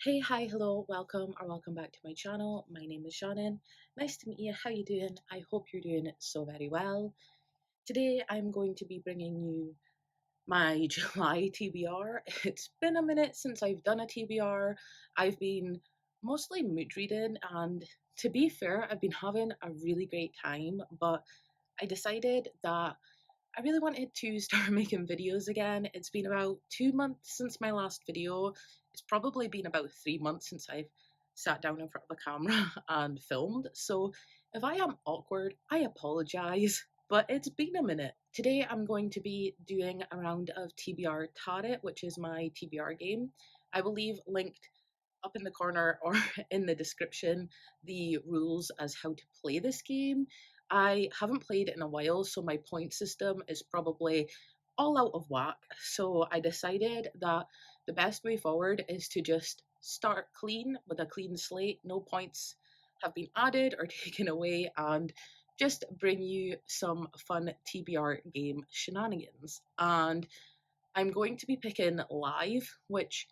Hey, hi, hello, welcome or welcome back to my channel. My name is Shannon. Nice to meet you. How you doing? I hope you're doing so very well. Today I'm going to be bringing you my July TBR. It's been a minute since I've done a TBR. I've been mostly mood reading, and to be fair, I've been having a really great time, but I decided that I really wanted to start making videos again. It's been about 2 months since my last video. It's probably been about 3 months since I've sat down in front of a camera and filmed. So if I am awkward, I apologize, but it's been a minute. Today I'm going to be doing a round of TBR Tarot, which is my TBR game. I will leave linked up in the corner or in the description the rules as how to play this game. I haven't played in a while, so my point system is probably all out of whack. So I decided that the best way forward is to just start clean with a clean slate. No points have been added or taken away, and just bring you some fun TBR game shenanigans. And I'm going to be picking live, which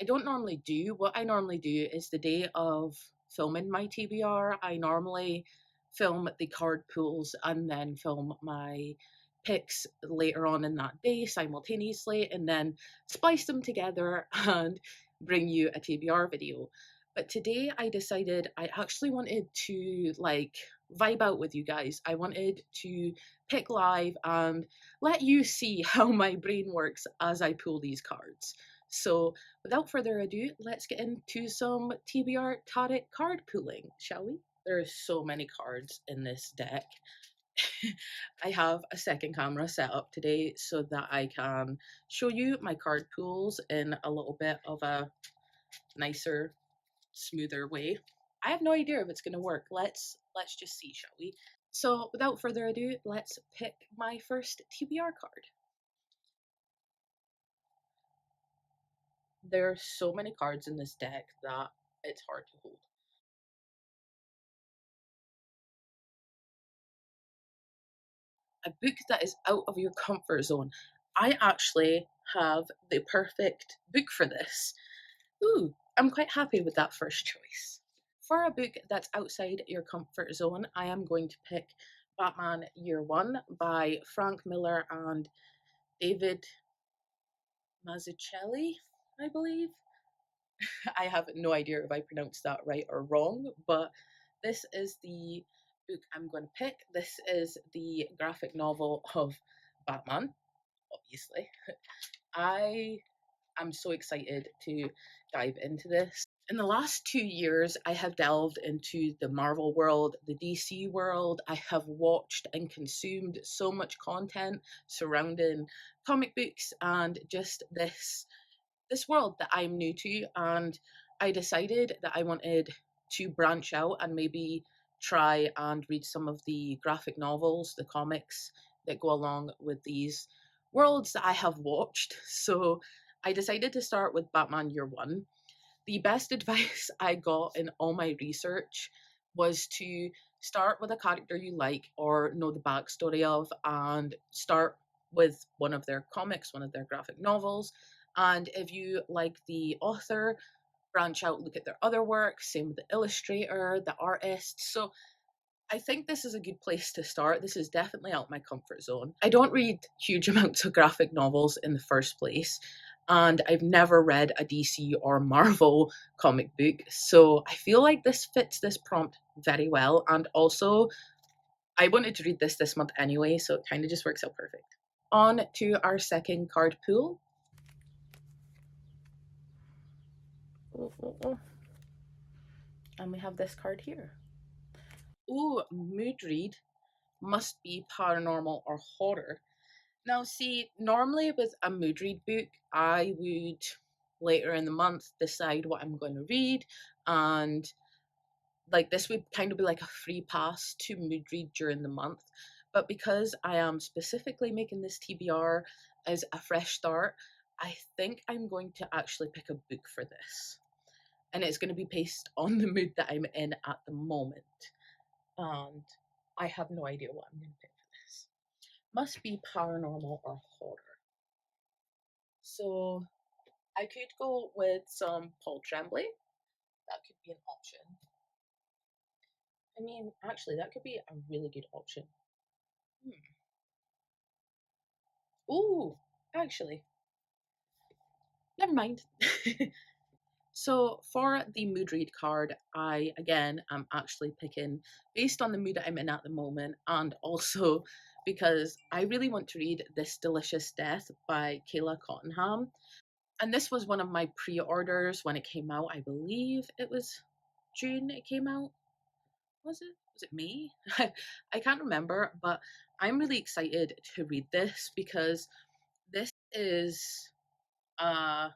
I don't normally do. What I normally do is the day of filming my TBR, I normally film the card pools and then film my picks later on in that day simultaneously, and then splice them together and bring you a TBR video. But today I decided I actually wanted to vibe out with you guys. I wanted to pick live and let you see how my brain works as I pull these cards. So without further ado, let's get into some TBR Tarot card pooling, shall we? There are so many cards in this deck. I have a second camera set up today so that I can show you my card pools in a little bit of a nicer, smoother way. I have no idea if it's going to work. Let's just see, shall we? So without further ado, let's pick my first TBR card. There are so many cards in this deck that it's hard to hold. A book that is out of your comfort zone. I actually have the perfect book for this. Ooh, I'm quite happy with that first choice. For a book that's outside your comfort zone, I am going to pick Batman Year One by Frank Miller and David Mazzucchelli, I believe. I have no idea if I pronounced that right or wrong, but this is the book I'm going to pick. This is the graphic novel of Batman, obviously. I am so excited to dive into this. In the last 2 years, I have delved into the Marvel world, the DC world. I have watched and consumed so much content surrounding comic books and just this world that I'm new to, and I decided that I wanted to branch out and maybe try and read some of the graphic novels, the comics that go along with these worlds that I have watched. So I decided to start with Batman Year One. The best advice I got in all my research was to start with a character you like or know the backstory of, and start with one of their comics, one of their graphic novels. And if you like the author, branch out, look at their other work. Same with the illustrator, the artist. So I think this is a good place to start. This is definitely out my comfort zone. I don't read huge amounts of graphic novels in the first place, and I've never read a DC or Marvel comic book, so I feel like this fits this prompt very well. And also, I wanted to read this month anyway, so it kind of just works out perfect. On to our second card pool. And we have this card here. Ooh, mood read must be paranormal or horror. Now, see, normally with a mood read book, I would later in the month decide what I'm going to read, and like this would kind of be like a free pass to mood read during the month. But because I am specifically making this TBR as a fresh start, I think I'm going to actually pick a book for this. And it's going to be based on the mood that I'm in at the moment. And I have no idea what I'm going to pick for this. Must be paranormal or horror. So I could go with some Paul Tremblay. That could be an option. I mean, actually, that could be a really good option. Hmm. Ooh, actually, never mind. So for the mood read card, I again am actually picking based on the mood that I'm in at the moment, and also because I really want to read This Delicious Death by Kayla Cottenham. And this was one of my pre-orders when it came out. I believe it was June it came out. Was it? Was it May? I can't remember, but I'm really excited to read this because this is uh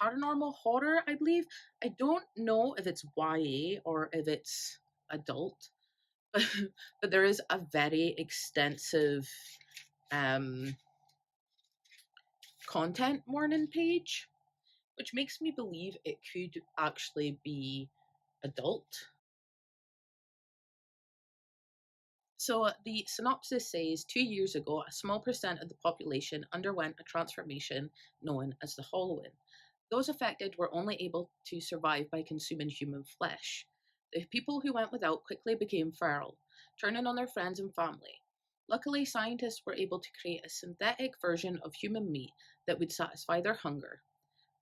paranormal horror, I believe. I don't know if it's YA or if it's adult, but there is a very extensive um, content warning page, which makes me believe it could actually be adult. So the synopsis says 2 years ago, a small percent of the population underwent a transformation known as the Hollowing. Those affected were only able to survive by consuming human flesh. The people who went without quickly became feral, turning on their friends and family. Luckily, scientists were able to create a synthetic version of human meat that would satisfy their hunger.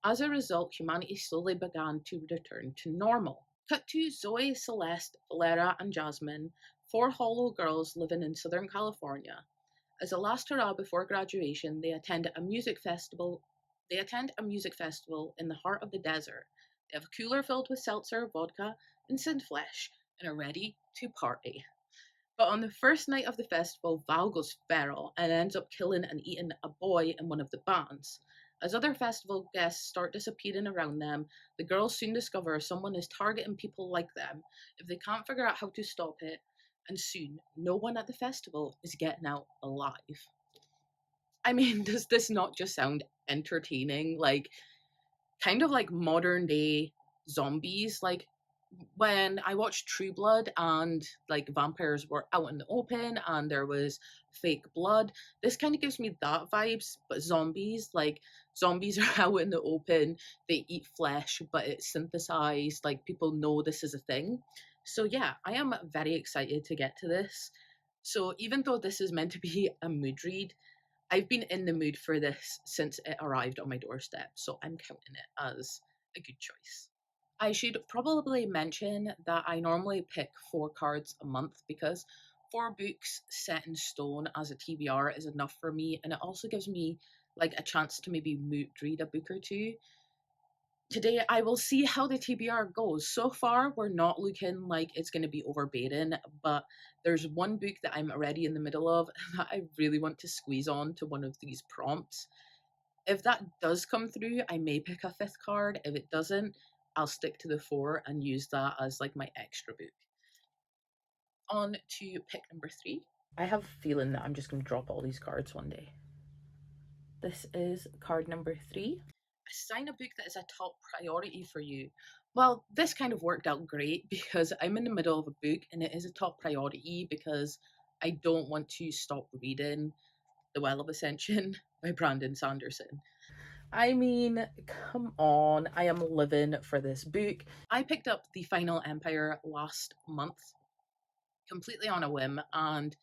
As a result, humanity slowly began to return to normal. Cut to Zoe, Celeste, Valera, and Jasmine, four hollow girls living in Southern California. As a last hurrah before graduation, they attend a music festival. They attend a music festival in the heart of the desert. They have a cooler filled with seltzer, vodka, and synth flesh, and are ready to party. But on the first night of the festival, Val goes feral and ends up killing and eating a boy in one of the bands. As other festival guests start disappearing around them, the girls soon discover someone is targeting people like them if they can't figure out how to stop it, and soon no one at the festival is getting out alive. I mean, does this not just sound entertaining? Like, kind of like modern day zombies. Like when I watched True Blood and like vampires were out in the open and there was fake blood, this kind of gives me that vibes. But zombies, like zombies are out in the open, they eat flesh, but it's synthesized. Like people know this is a thing. So yeah, I am very excited to get to this. So even though this is meant to be a mood read, I've been in the mood for this since it arrived on my doorstep, so I'm counting it as a good choice. I should probably mention that I normally pick 4 cards a month because 4 books set in stone as a TBR is enough for me, and it also gives me like a chance to maybe mood read a book or two. Today, I will see how the TBR goes. So far, we're not looking like it's going to be overbearing, but there's one book that I'm already in the middle of that I really want to squeeze on to one of these prompts. If that does come through, I may pick a 5th card. If it doesn't, I'll stick to the 4 and use that as like my extra book. On to pick number 3. I have a feeling that I'm just going to drop all these cards one day. This is card number 3. Assign a book that is a top priority for you. Well, this kind of worked out great because I'm in the middle of a book and it is a top priority because I don't want to stop reading The Well of Ascension by Brandon Sanderson. I mean, come on, I am living for this book. I picked up The Final Empire last month completely on a whim and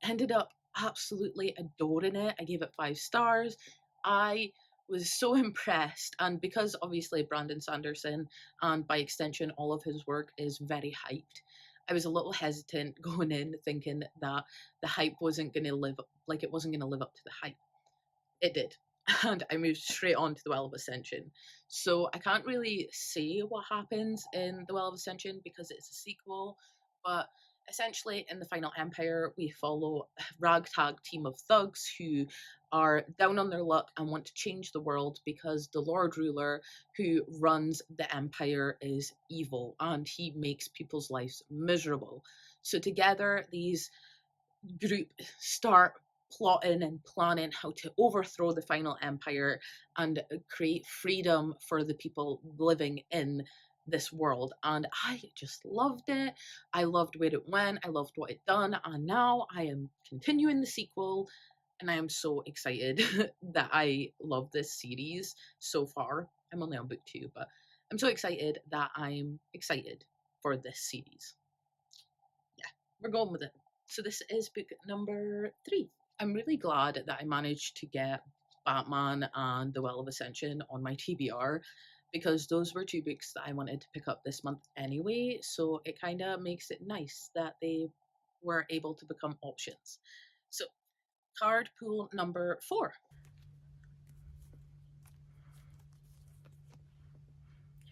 ended up absolutely adoring it. I gave it 5 stars. I was so impressed, and because obviously Brandon Sanderson and by extension all of his work is very hyped, I was a little hesitant going in thinking that the hype wasn't going to live like it wasn't going to live up to the hype. It did. And I moved straight on to the Well of Ascension. So I can't really say what happens in the Well of Ascension because it's a sequel, but essentially in the Final Empire, we follow a ragtag team of thugs who are down on their luck and want to change the world because the Lord Ruler who runs the empire is evil and he makes people's lives miserable. So together, these group start plotting and planning how to overthrow the final empire and create freedom for the people living in this world. And I just loved it. I loved where it went. I loved what it done. And now I am continuing the sequel. and I am so excited that I love this series so far. I'm only on book 2, but I'm so excited that I'm excited for this series. Yeah, we're going with it. So this is book number 3. I'm really glad that I managed to get Batman and The Well of Ascension on my TBR, because those were 2 books that I wanted to pick up this month anyway, so it kind of makes it nice that they were able to become options. So, card pool number 4.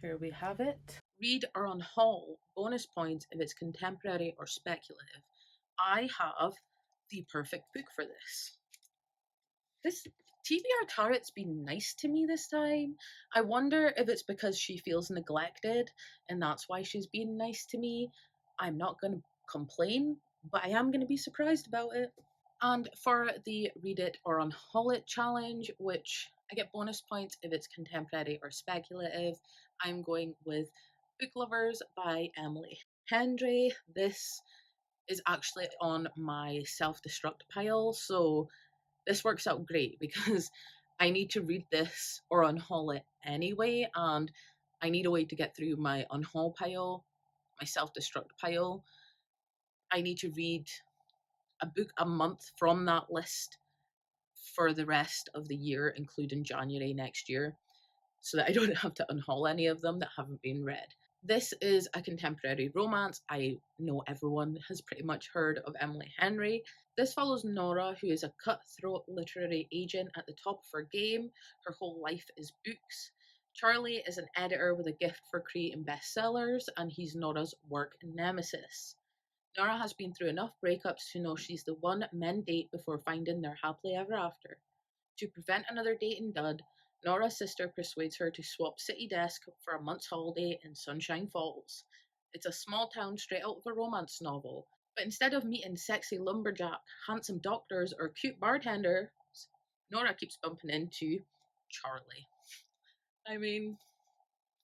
Here we have it. Read or unhaul, bonus points if it's contemporary or speculative. I have the perfect book for this. This TBR Tarot's been nice to me this time. I wonder if it's because she feels neglected and that's why she's been nice to me. I'm not going to complain, but I am going to be surprised about it. And for the Read It or Unhaul It challenge, which I get bonus points if it's contemporary or speculative, I'm going with Book Lovers by Emily Henry. This is actually on my self-destruct pile, so this works out great because I need to read this or unhaul it anyway, and I need a way to get through my unhaul pile, my self-destruct pile. I need to read a book a month from that list for the rest of the year, including January next year, so that I don't have to unhaul any of them that haven't been read. This is a contemporary romance. I know everyone has pretty much heard of Emily Henry. This follows Nora, who is a cutthroat literary agent at the top of her game. Her whole life is books. Charlie is an editor with a gift for creating bestsellers, and he's Nora's work nemesis. Nora has been through enough breakups to know she's the one men date before finding their happily ever after. To prevent another dating dud, Nora's sister persuades her to swap city desk for a month's holiday in Sunshine Falls. It's a small town straight out of a romance novel, but instead of meeting sexy lumberjack, handsome doctors, or cute bartenders, Nora keeps bumping into Charlie. I mean,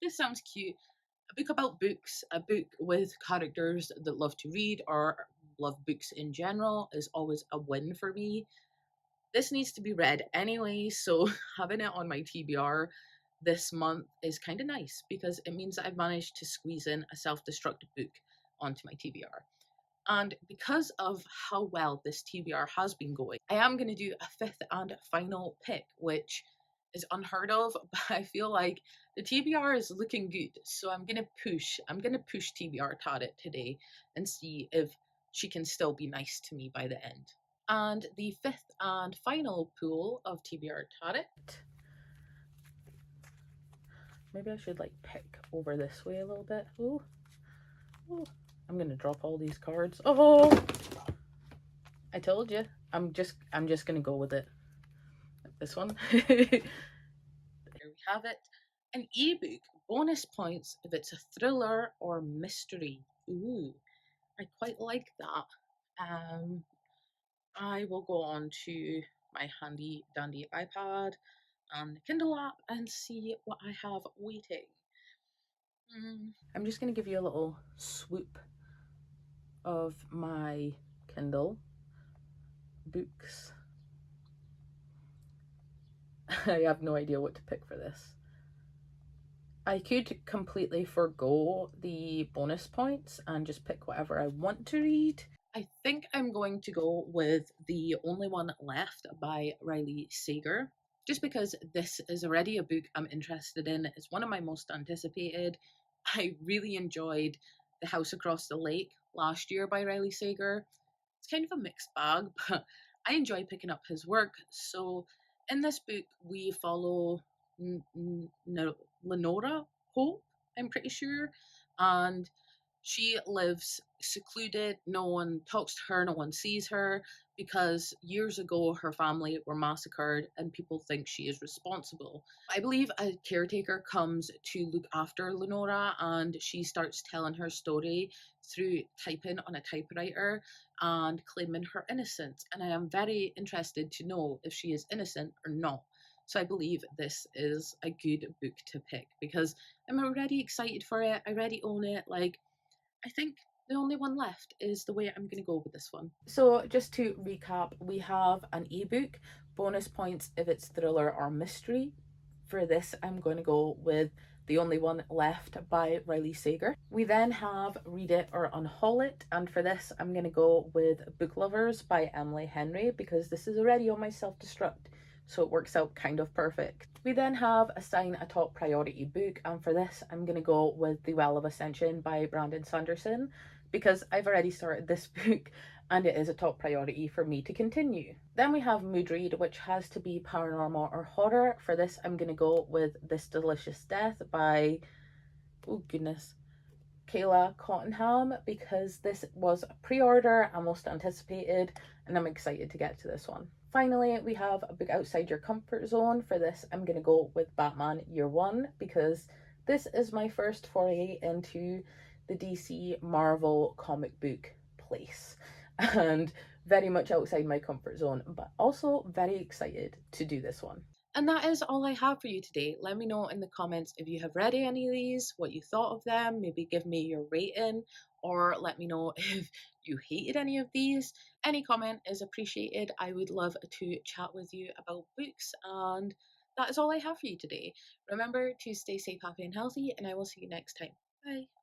this sounds cute. A book about books, a book with characters that love to read or love books in general is always a win for me. This needs to be read anyway, so having it on my TBR this month is kind of nice because it means that I've managed to squeeze in a self-destruct book onto my TBR. And because of how well this TBR has been going, I am going to do a 5th and final pick, which is unheard of, but I feel like the TBR is looking good. So I'm going to push TBR Tarot today and see if she can still be nice to me by the end. And the 5th and final pool of TBR Tarot. Maybe I should like pick over this way a little bit. Ooh. Ooh. I'm gonna drop all these cards. Oh, I told you. I'm just gonna go with it. This one. Here we have it. An ebook. Bonus points if it's a thriller or mystery. Ooh, I quite like that. I will go on to my handy dandy iPad and the Kindle app and see what I have waiting. I'm just going to give you a little swoop of my Kindle books. I have no idea what to pick for this. I could completely forgo the bonus points and just pick whatever I want to read. I think I'm going to go with The Only One Left by Riley Sager, just because this is already a book I'm interested in. It's one of my most anticipated. I really enjoyed The House Across the Lake last year by Riley Sager. It's kind of a mixed bag, but I enjoy picking up his work. So in this book, we follow Lenora Hope, I'm pretty sure, and she lives secluded. No one talks to her, no one sees her, because years ago her family were massacred and people think she is responsible. I believe a caretaker comes to look after Lenora and she starts telling her story through typing on a typewriter and claiming her innocence. And I am very interested to know if she is innocent or not. So I believe this is a good book to pick because I'm already excited for it. I already own it. Like, I think The only one left is the way I'm going to go with this one. So just to recap, we have an ebook, bonus points if it's thriller or mystery. For this, I'm going to go with The Only One Left by Riley Sager. We then have Read It or Unhaul It, and for this, I'm going to go with Book Lovers by Emily Henry because this is already on my self-destruct, so it works out kind of perfect. We then have Assign a Top Priority Book, and for this, I'm going to go with The Well of Ascension by Brandon Sanderson because I've already started this book and it is a top priority for me to continue. Then we have Mood Read, which has to be paranormal or horror. For this, I'm going to go with This Delicious Death by, oh goodness, Kayla Cottenham, because this was a pre-order and most anticipated, and I'm excited to get to this one. Finally, we have a book outside your comfort zone. For this, I'm going to go with Batman Year One because this is my first foray into the DC Marvel comic book place and very much outside my comfort zone, but also very excited to do this one. And that is all I have for you today. Let me know in the comments if you have read any of these, what you thought of them, maybe give me your rating, or let me know if you hated any of these. Any comment is appreciated. I would love to chat with you about books, and that is all I have for you today. Remember to stay safe, happy, and healthy, and I will see you next time. Bye.